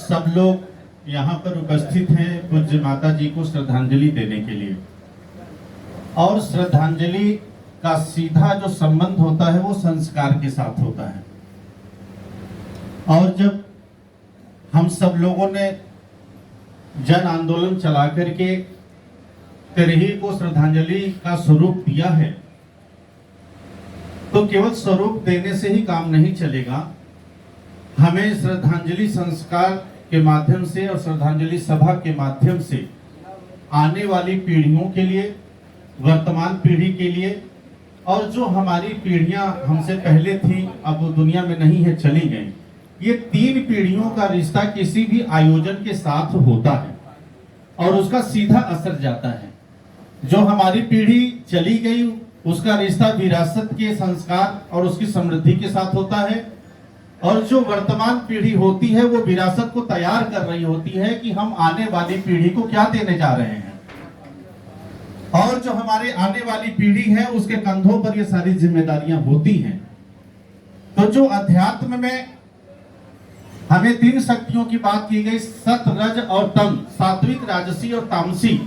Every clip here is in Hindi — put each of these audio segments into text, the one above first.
सब लोग यहाँ पर उपस्थित हैं पूज्य माता जी को श्रद्धांजलि देने के लिए। और श्रद्धांजलि का सीधा जो संबंध होता है वो संस्कार के साथ होता है। और जब हम सब लोगों ने जन आंदोलन चला करके तिरही को श्रद्धांजलि का स्वरूप दिया है, तो केवल स्वरूप देने से ही काम नहीं चलेगा। हमें श्रद्धांजलि संस्कार के माध्यम से और श्रद्धांजलि सभा के माध्यम से आने वाली पीढ़ियों के लिए, वर्तमान पीढ़ी के लिए, और जो हमारी पीढ़ियां हमसे पहले थी अब वो दुनिया में नहीं है, चली गई, ये 3 पीढ़ियों का रिश्ता किसी भी आयोजन के साथ होता है और उसका सीधा असर जाता है। जो हमारी पीढ़ी चली गई उसका रिश्ता विरासत के संस्कार और उसकी समृद्धि के साथ होता है, और जो वर्तमान पीढ़ी होती है वो विरासत को तैयार कर रही होती है कि हम आने वाली पीढ़ी को क्या देने जा रहे हैं। और जो हमारे आने वाली पीढ़ी है उसके कंधों पर ये सारी जिम्मेदारियां होती हैं। तो जो अध्यात्म में हमें 3 शक्तियों की बात की गई, सत, रज और तम, सात्विक, राजसी और तामसी,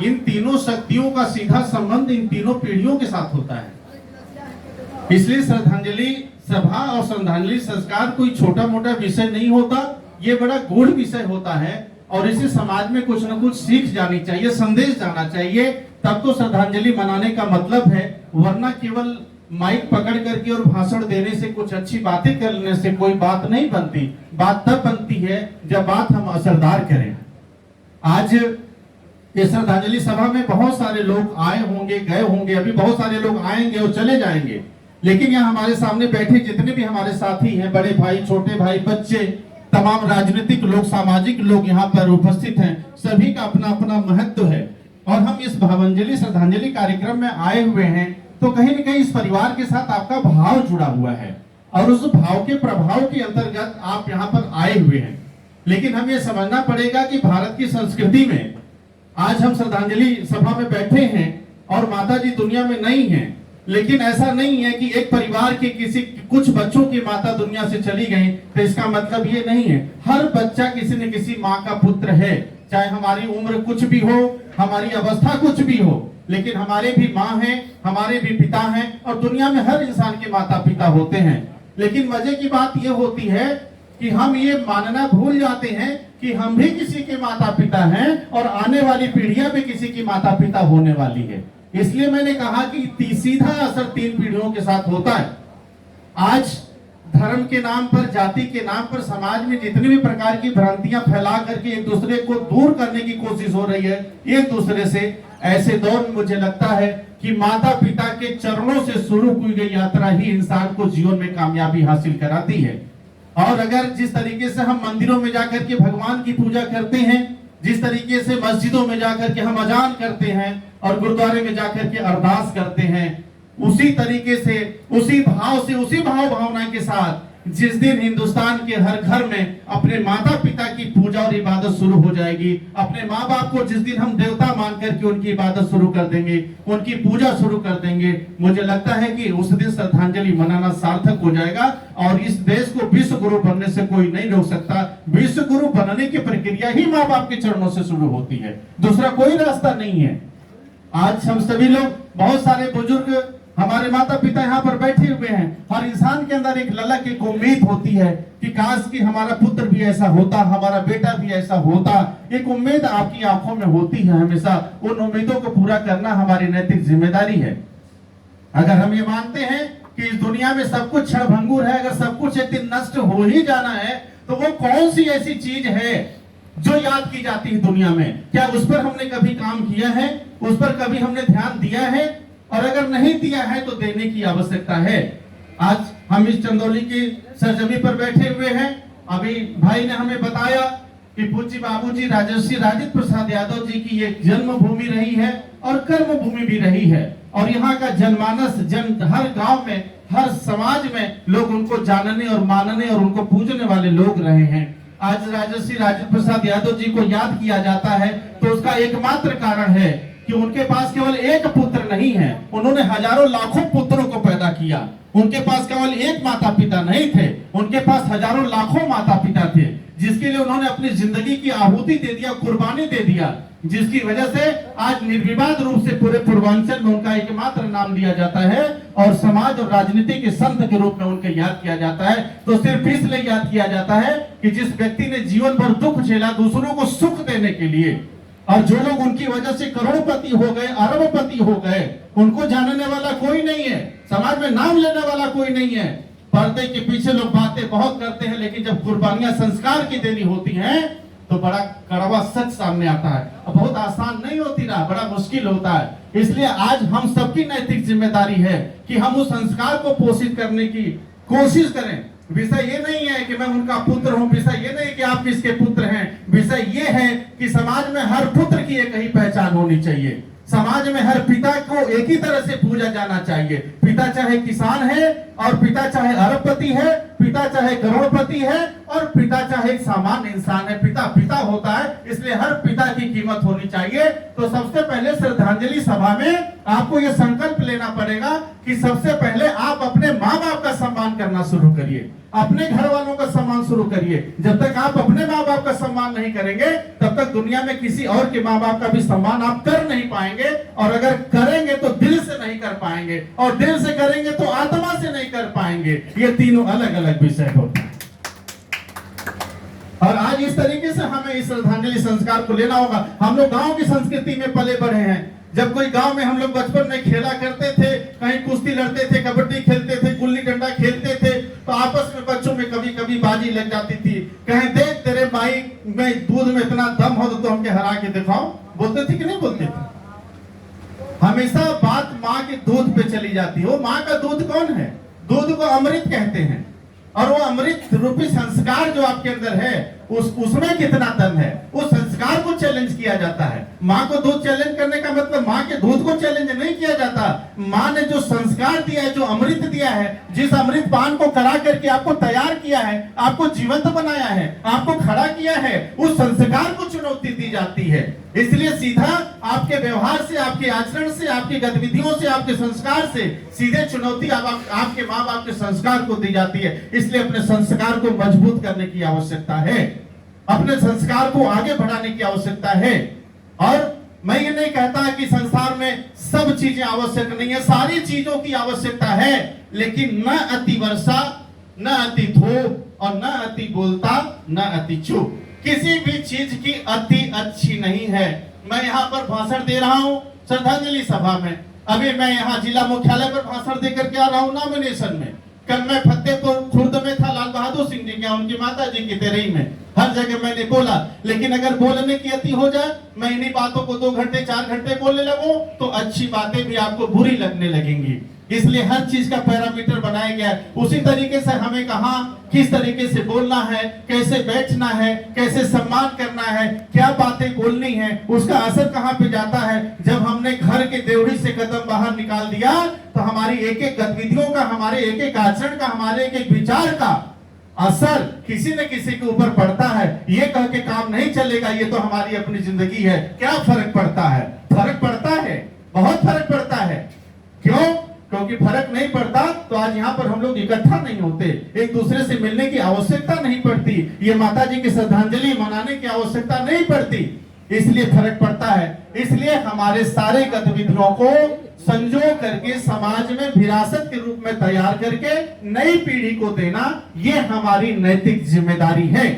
इन तीनों शक्तियों का सीधा संबंध इन तीनों पीढ़ियों के साथ होता है। इसलिए श्रद्धांजलि सभा और श्रद्धांजलि संस्कार कोई छोटा मोटा विषय नहीं होता, ये बड़ा गूढ़ विषय होता है और इसे समाज में कुछ न कुछ सीख जानी चाहिए, संदेश जाना चाहिए, तब तो श्रद्धांजलि मनाने का मतलब है। वरना केवल माइक पकड़ करके और भाषण देने से, कुछ अच्छी बातें करने से कोई बात नहीं बनती। बात तब बनती है जब बात हम असरदार करें। आज ये श्रद्धांजलि सभा में बहुत सारे लोग आए होंगे, गए होंगे, अभी बहुत सारे लोग आएंगे और चले जाएंगे, लेकिन यहाँ हमारे सामने बैठे जितने भी हमारे साथी हैं, बड़े भाई, छोटे भाई, बच्चे, तमाम राजनीतिक लोग, सामाजिक लोग यहाँ पर उपस्थित हैं, सभी का अपना अपना महत्व है। और हम इस भावांजलि श्रद्धांजलि कार्यक्रम में आए हुए हैं तो कहीं न कहीं इस परिवार के साथ आपका भाव जुड़ा हुआ है और उस भाव के प्रभाव के अंतर्गत आप यहाँ पर आए हुए हैं। लेकिन हम ये समझना पड़ेगा कि भारत की संस्कृति में आज हम श्रद्धांजलि सभा में बैठे हैं और माता जी दुनिया में नहीं है, लेकिन ऐसा नहीं है कि एक परिवार के कुछ बच्चों की माता दुनिया से चली गई, तो इसका मतलब ये नहीं है। हर बच्चा किसी न किसी माँ का पुत्र है, चाहे हमारी उम्र कुछ भी हो, हमारी अवस्था कुछ भी हो, लेकिन हमारे भी माँ हैं, हमारे भी पिता हैं, और दुनिया में हर इंसान के माता पिता होते हैं। लेकिन मजे की बात यह होती है कि हम ये मानना भूल जाते हैं कि हम भी किसी के माता पिता हैं और आने वाली पीढ़ियां भी किसी की माता पिता होने वाली है। इसलिए मैंने कहा कि सीधा असर 3 पीढ़ियों के साथ होता है। आज धर्म के नाम पर, जाति के नाम पर समाज में जितनी भी प्रकार की भ्रांतियां फैला करके एक दूसरे को दूर करने की कोशिश हो रही है एक दूसरे से, ऐसे दौर में मुझे लगता है कि माता पिता के चरणों से शुरू की गई यात्रा ही इंसान को जीवन में कामयाबी हासिल कराती है। और अगर जिस तरीके से हम मंदिरों में जाकर के भगवान की पूजा करते हैं, जिस तरीके से मस्जिदों में जाकर के हम अजान करते हैं और गुरुद्वारे में जाकर के अरदास करते हैं, उसी तरीके से, उसी भाव से, उसी भाव भावना के साथ जिस दिन हिंदुस्तान के हर घर में अपने माता पिता की पूजा और इबादत शुरू हो जाएगी, अपने माँ बाप को जिस दिन हम देवता मान करके उनकी इबादत शुरू कर देंगे, उनकी पूजा शुरू कर देंगे, मुझे लगता है कि उस दिन श्रद्धांजलि मनाना सार्थक हो जाएगा। और इस देश को विश्व गुरु बनने से कोई नहीं रोक सकता। विश्व गुरु बनने की प्रक्रिया ही माँ बाप के चरणों से शुरू होती है, दूसरा कोई रास्ता नहीं है। आज हम सभी लोग, बहुत सारे बुजुर्ग, हमारे माता पिता यहाँ पर बैठे हुए हैं। हर इंसान के अंदर एक ललक, एक उम्मीद होती है कि काश कि हमारा पुत्र भी ऐसा होता, हमारा बेटा भी ऐसा होता। एक उम्मीद आपकी आंखों में होती है हमेशा। उन उम्मीदों को पूरा करना हमारी नैतिक जिम्मेदारी है। अगर हम ये मानते हैं कि इस दुनिया में सब कुछ क्षणभंगुर है, अगर सब कुछ एक दिन नष्ट हो ही जाना है, तो वो कौन सी ऐसी चीज है जो याद की जाती है दुनिया में? क्या उस पर हमने कभी काम किया है? उस पर कभी हमने ध्यान दिया है? और अगर नहीं दिया है तो देने की आवश्यकता है। आज हम इस चंदौली की सरजमी पर बैठे हुए हैं। अभी भाई ने हमें बताया कि पूज्य बाबूजी राजर्षि राजेंद्र प्रसाद यादव जी की ये जन्मभूमि रही है और कर्म भूमि भी रही है, और यहाँ का जनमानस, हर गांव में, हर समाज में लोग उनको जानने और मानने और उनको पूजने वाले लोग रहे हैं। आज राजर्षि राजेंद्र प्रसाद यादव जी को याद किया जाता है तो उसका एकमात्र कारण है कि उनके पास केवल एक पुत्र नहीं है, उन्होंने हजारों लाखों पुत्रों को पैदा किया। उनके पास केवल एक माता पिता नहीं थे, उनके पास हजारों लाखों माता पिता थे जिसके लिए उन्होंने अपनी जिंदगी की आहुति दे दिया, कुर्बानी दे दिया, जिसकी वजह से आज निर्विवाद रूप से पूरे पूर्वांचल में उनका एकमात्र नाम लिया जाता है और समाज और राजनीति के संत के रूप में उनको याद किया जाता है। तो सिर्फ इसलिए याद किया जाता है कि जिस व्यक्ति ने जीवन भर दुख झेला दूसरों को सुख देने के लिए, और जो लोग उनकी वजह से करोड़पति हो गए, अरबपति हो गए, उनको जानने वाला कोई नहीं है, समाज में नाम लेने वाला कोई नहीं है। पर्दे के पीछे लोग बातें बहुत करते हैं, लेकिन जब कुर्बानियां संस्कार की देनी होती हैं तो बड़ा कड़वा सच सामने आता है। अब बहुत आसान नहीं होती ना, बड़ा मुश्किल होता है। इसलिए आज हम सबकी नैतिक जिम्मेदारी है कि हम उस संस्कार को पोषित करने की कोशिश करें। विषय ये नहीं है कि मैं उनका पुत्र हूं, विषय ये नहीं कि आप किसके पुत्र हैं, विषय ये है कि समाज में हर पुत्र की एक ही पहचान होनी चाहिए। समाज में हर पिता को एक ही तरह से पूजा जाना चाहिए। पिता चाहे किसान है और पिता चाहे अरबपति है, पिता चाहे करोड़पति है और पिता चाहे सामान्य इंसान है, पिता पिता होता है। इसलिए हर पिता की कीमत होनी चाहिए। तो सबसे पहले श्रद्धांजलि सभा में आपको यह संकल्प लेना पड़ेगा कि सबसे पहले आप अपने माँ बाप का सम्मान करना शुरू करिए, अपने घर वालों का सम्मान शुरू करिए। जब तक आप अपने माँ बाप का सम्मान नहीं करेंगे तब तक दुनिया में किसी और के माँ बाप का भी सम्मान आप कर नहीं पाएंगे, और अगर करेंगे तो दिल से नहीं कर पाएंगे, और दिल से करेंगे तो आत्मा से नहीं कर पाएंगे। ये तीनों अलग अलग विषय होते हैं। और आज इस तरीके से हमें इस श्रद्धांजलि संस्कार को लेना होगा। हम लोग गांव की संस्कृति में पले बढ़े हैं। जब कोई गांव में हम लोग बचपन में खेला करते थे, कहीं कुश्ती लड़ते थे, कबड्डी खेलते थे, गुल्ली डंडा खेलते थे, तो आपस में बच्चों में कभी कभी बाजी लग जाती थी। कहें देख तेरे भाई में दूध में इतना दम हो तो हमके हरा के दिखाओ, बोलते थे कि नहीं बोलते थे? हमेशा बात माँ के दूध पे चली जाती है। वो माँ का दूध कौन है? दूध को अमृत कहते हैं, और वो अमृत रूपी संस्कार जो आपके अंदर है उसमें कितना दम है, उस संस्कार को चैलेंज किया जाता है। माँ को दूध चैलेंज करने का मतलब माँ के दूध को चैलेंज नहीं किया जाता। माँ ने जो संस्कार दिया है, जो अमृत दिया है, जिस अमृत पान को करा करके आपको तैयार किया है, आपको जीवंत बनाया है, आपको खड़ा किया है, उस संस्कार को चुनौती दी जाती है। इसलिए सीधा आपके व्यवहार से, आपके आचरण से, आपकी गतिविधियों से, आपके संस्कार से सीधे चुनौती आपके माँ बाप के संस्कार को दी जाती है। इसलिए अपने संस्कार को मजबूत करने की आवश्यकता है, अपने संस्कार को आगे बढ़ाने की आवश्यकता है। और मैं ये नहीं कहता कि संसार में सब चीजें आवश्यक नहीं है, सारी चीजों की आवश्यकता है, लेकिन न अति वर्षा, न अति धूप और न अति बोलता, न अति चुप। किसी भी चीज की अति अच्छी नहीं है। मैं यहाँ पर भाषण दे रहा हूँ श्रद्धांजलि सभा में। अभी मैं यहाँ जिला मुख्यालय पर भाषण देकर के आ रहा हूँ नॉमिनेशन में। कल मैं फतेहपुर खुर्द में था, लाल बहादुर सिंह जी के, उनकी माता जी की तेरही में। हर जगह मैंने बोला, लेकिन अगर बोलने की अति हो जाए, मैं इन्हीं बातों को 2 घंटे 4 घंटे बोलने लगूं, तो अच्छी बातें भी आपको बुरी लगने लगेंगी। इसलिए हर चीज का पैरामीटर बनाया गया है। उसी तरीके से हमें कहाँ किस तरीके से बोलना है, कैसे बैठना है, कैसे सम्मान करना है, क्या बातें बोलनी है, उसका असर कहाँ पे जाता है। जब हमने घर के देवड़ी से कदम बाहर निकाल दिया तो हमारी एक एक गतिविधियों का, हमारे एक एक आचरण का, हमारे एक एक विचार का असर किसी न किसी के ऊपर पड़ता है। ये कह के काम नहीं चलेगा, ये तो हमारी अपनी जिंदगी है। क्या फर्क पड़ता है? फर्क पड़ता है, बहुत फर्क पड़ता है। क्यों? क्योंकि फर्क नहीं पड़ता तो आज यहाँ पर हम लोग इकट्ठा नहीं होते, एक दूसरे से मिलने की आवश्यकता नहीं पड़ती, ये माता जी की श्रद्धांजलि मनाने की आवश्यकता नहीं पड़ती। इसलिए फर्क पड़ता है। इसलिए हमारे सारे गतिविधियों को संजो करके समाज में विरासत के रूप में तैयार करके नई पीढ़ी को देना, ये हमारी नैतिक जिम्मेदारी है।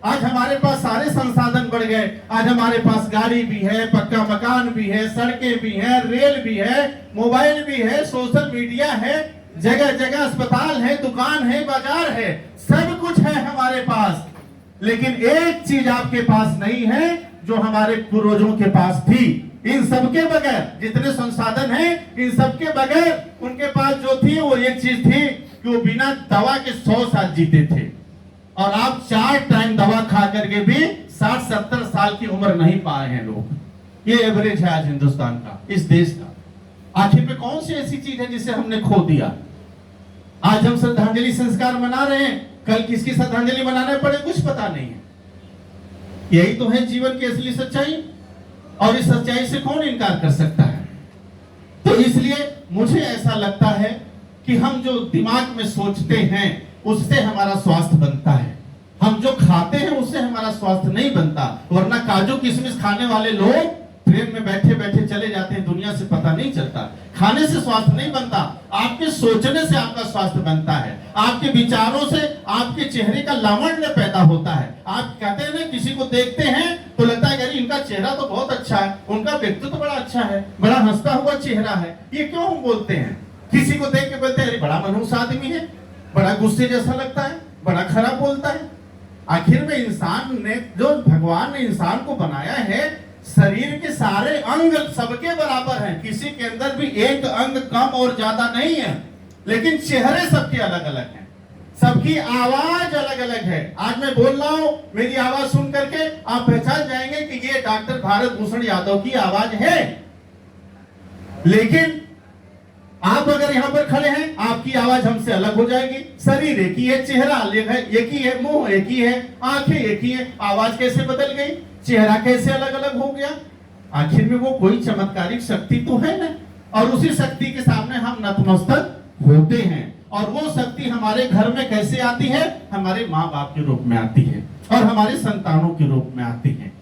आज हमारे पास सारे संसाधन बढ़ गए। आज हमारे पास गाड़ी भी है, पक्का मकान भी है, सड़कें भी हैं, रेल भी है, मोबाइल भी है, सोशल मीडिया है, जगह जगह अस्पताल है, दुकान है, बाजार है, सब कुछ है हमारे पास। लेकिन एक चीज आपके पास नहीं है जो हमारे पूर्वजों के पास थी। इन सबके बगैर, जितने संसाधन हैं, इन सबके बगैर उनके पास जो थी वो एक चीज थी कि वो बिना दवा के 100 साल जीते थे। और आप 4 टाइम दवा खा करके भी 60-70 साल की उम्र नहीं पाए हैं लोग। ये एवरेज है आज हिंदुस्तान का, इस देश का। आखिर में कौन सी ऐसी चीज है जिसे हमने खो दिया? आज हम श्रद्धांजलि संस्कार मना रहे हैं, कल किसकी श्रद्धांजलि मनाने पड़े कुछ पता नहीं है। यही तो है जीवन की असली सच्चाई, और इस सच्चाई से कौन इनकार कर सकता है? तो इसलिए मुझे ऐसा लगता है कि हम जो दिमाग में सोचते हैं उससे हमारा स्वास्थ्य बनता है। हम जो खाते हैं उससे हमारा स्वास्थ्य नहीं बनता, वरना काजू किशमिश खाने वाले लोग ट्रेन में बैठे बैठे चले जाते हैं, दुनिया से पता नहीं चलता। खाने से स्वास्थ्य नहीं बनता, आपके सोचने से आपका स्वास्थ्य बनता है, आपके विचारों से आपके चेहरे का लावण्य पैदा होता है। आप कहते हैं ना, किसी को देखते हैं तो लगता है कि इनका चेहरा तो बहुत अच्छा है, उनका व्यक्तित्व तो बड़ा अच्छा है, बड़ा हंसता हुआ चेहरा है। ये क्यों हम बोलते हैं? किसी को देख के बोलते हैं अरे बड़ा मनहूस आदमी है, बड़ा गुस्से जैसा लगता है, बड़ा खराब बोलता है। आखिर में इंसान ने, जो भगवान ने इंसान को बनाया है, शरीर के सारे अंग सबके बराबर हैं, किसी के अंदर भी एक अंग कम और ज्यादा नहीं है, लेकिन चेहरे सबके अलग अलग हैं, सबकी आवाज अलग अलग है। आज मैं बोल रहा हूं, मेरी आवाज सुन करके आप पहचान जाएंगे कि ये डॉक्टर भारत भूषण यादव की आवाज है। लेकिन आप अगर यहां पर खड़े हैं, आपकी आवाज हमसे अलग हो जाएगी। शरीर एक ही है, चेहरा एक ही है, मुंह एक ही है, आंखें एक ही है, आवाज कैसे बदल गई, चेहरा कैसे अलग अलग हो गया? आखिर में वो कोई चमत्कारिक शक्ति तो है ना, और उसी शक्ति के सामने हम नतमस्तक होते हैं। और वो शक्ति हमारे घर में कैसे आती है? हमारे माँ बाप के रूप में आती है और हमारे संतानों के रूप में आती है।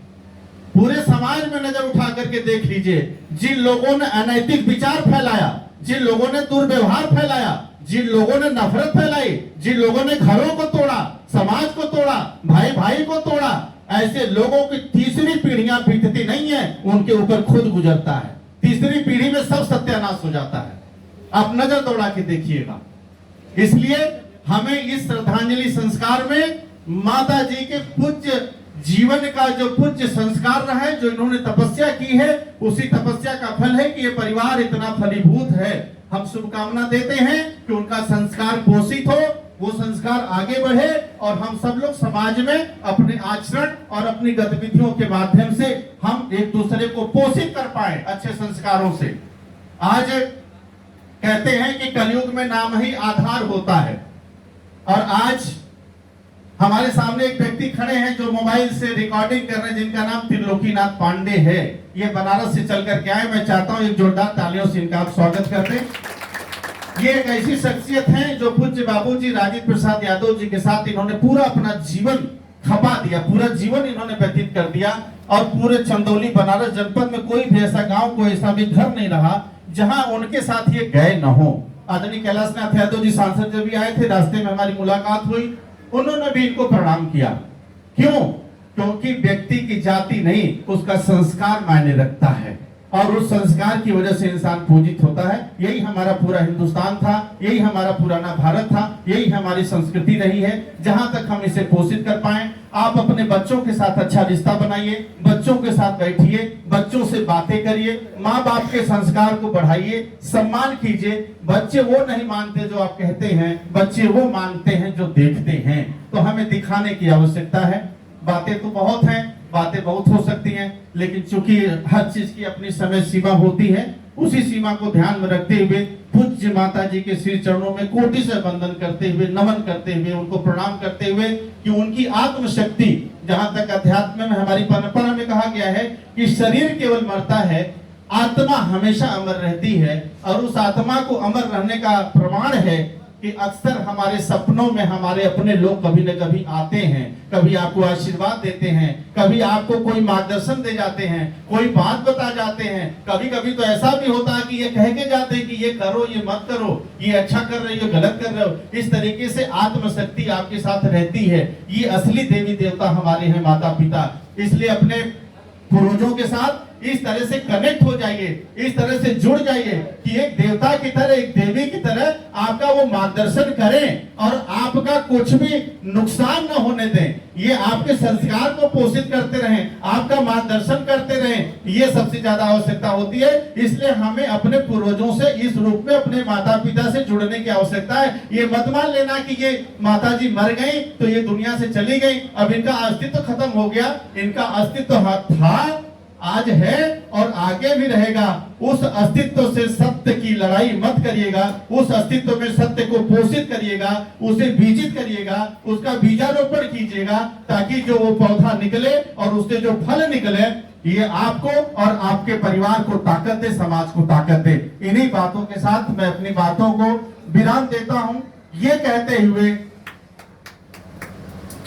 पूरे समाज में नजर उठा करके देख लीजिए, जिन लोगों ने अनैतिक विचार फैलाया, जिन लोगों ने दुर्व्यवहार फैलाया, जिन लोगों ने नफरत फैलाई, जिन लोगों ने घरों को तोड़ा, समाज को तोड़ा, भाई भाई को तोड़ा, ऐसे लोगों की तीसरी पीढ़ियां बीतती नहीं है, उनके ऊपर खुद गुजरता है। तीसरी पीढ़ी में सब सत्यानाश हो जाता है। आप नजर दौड़ा के देखिएगा। इसलिए हमें इस श्रद्धांजलि संस्कार में माता जी के पूज्य जीवन का जो पूज्य संस्कार रहा है, जो इन्होंने तपस्या की है, उसी तपस्या का फल है कि ये परिवार इतना फलीभूत है। हम शुभकामना देते हैं कि उनका संस्कार पोषित हो, वो संस्कार आगे बढ़े और हम सब लोग समाज में अपने आचरण और अपनी गतिविधियों के माध्यम से हम एक दूसरे को पोषित कर पाए अच्छे संस्कारों से। आज कहते हैं कि कलयुग में नाम ही आधार होता है, और आज हमारे सामने एक व्यक्ति खड़े हैं जो मोबाइल से रिकॉर्डिंग कर रहे हैं, जिनका नाम त्रिलोकीनाथ पांडे है। ये बनारस से चल करके आए। मैं चाहता हूं एक जोरदार तालियों से इनका आप स्वागत कर दें। ये एक ऐसी शख्सियत है जो पूज्य बाबूजी राजेंद्र प्रसाद यादव जी के साथ इन्होंने पूरा अपना जीवन खपा दिया, पूरा जीवन इन्होंने व्यतीत कर दिया। और पूरे चंदौली बनारस जनपद में कोई भी ऐसा गांव, कोई ऐसा भी घर नहीं रहा जहां उनके साथ ये गए न हो। आदरणीय कैलाशनाथ यादव जी सांसद जब भी आए थे, रास्ते में हमारी मुलाकात हुई, उन्होंने भी इनको प्रणाम किया। क्यों? क्योंकि व्यक्ति की जाति नहीं, उसका संस्कार मायने रखता है, और उस संस्कार की वजह से इंसान पूजित होता है। यही हमारा पूरा हिंदुस्तान था, यही हमारा पुराना भारत था, यही हमारी संस्कृति रही है। जहां तक हम इसे पोषित कर पाए, आप अपने बच्चों के साथ अच्छा रिश्ता बनाइए, बच्चों के साथ बैठिए, बच्चों से बातें करिए, माँ बाप के संस्कार को बढ़ाइए, सम्मान कीजिए। बच्चे वो नहीं मानते जो आप कहते हैं, बच्चे वो मानते हैं जो देखते हैं। तो हमें दिखाने की आवश्यकता है। बातें तो बहुत हैं, बातें बहुत हो सकती हैं, लेकिन चूंकि हर चीज की अपनी समय सीमा होती है, उसी सीमा को ध्यान में रखते हुए पूज्य माता जी के श्री चरणों में कोटि से वंदन करते हुए, नमन करते हुए, उनको प्रणाम करते हुए कि उनकी आत्मशक्ति, जहां तक अध्यात्म में हमारी परंपरा में कहा गया है कि शरीर केवल मरता है, आत्मा हमेशा अमर रहती है। और उस आत्मा को अमर रहने का प्रमाण है कि अक्सर हमारे सपनों में हमारे अपने लोग कभी न कभी आते हैं, कभी आपको आशीर्वाद देते हैं, कभी आपको कोई मार्गदर्शन दे जाते हैं, कोई बात बता जाते हैं। कभी कभी तो ऐसा भी होता है कि ये कह के जाते हैं कि ये करो, ये मत करो, ये अच्छा कर रहे हो, गलत कर रहे हो। इस तरीके से आत्मशक्ति आपके साथ रहती है। ये असली देवी देवता हमारे हैं, माता पिता। इसलिए अपने पूर्वजों के साथ इस तरह से कनेक्ट हो जाइए, इस तरह से जुड़ जाइए कि एक देवता की तरह, एक देवी की तरह आपका वो मार्गदर्शन करें और आपका कुछ भी नुकसान न होने दें। ये आपके संस्कार को पोषित करते रहें, आपका मार्गदर्शन करते रहें, ये सबसे ज्यादा आवश्यकता होती है। इसलिए हमें अपने पूर्वजों से इस रूप में अपने माता पिता से जुड़ने की आवश्यकता है। ये मत मान लेना कि ये माता जी मर गई तो ये दुनिया से चली गई, अब इनका अस्तित्व खत्म हो गया। इनका अस्तित्व था, आज है और आगे भी रहेगा। उस अस्तित्व से सत्य की लड़ाई मत करिएगा, उस अस्तित्व में सत्य को पोषित करिएगा, उसे बीजित करिएगा, उसका बीजारोपण कीजिएगा, ताकि जो वो पौधा निकले और उससे जो फल निकले, ये आपको और आपके परिवार को ताकत दे, समाज को ताकत दे। इन्हीं बातों के साथ मैं अपनी बातों को विराम देता हूं, ये कहते हुए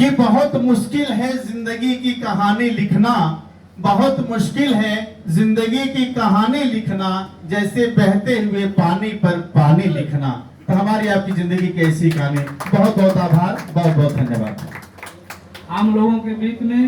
कि बहुत मुश्किल है जिंदगी की कहानी लिखना, बहुत मुश्किल है जिंदगी की कहानी लिखना, जैसे बहते हुए पानी पर पानी लिखना। तो हमारी आपकी जिंदगी की ऐसी कहानी। बहुत बहुत आभार, बहुत बहुत धन्यवाद। आम लोगों के बीच में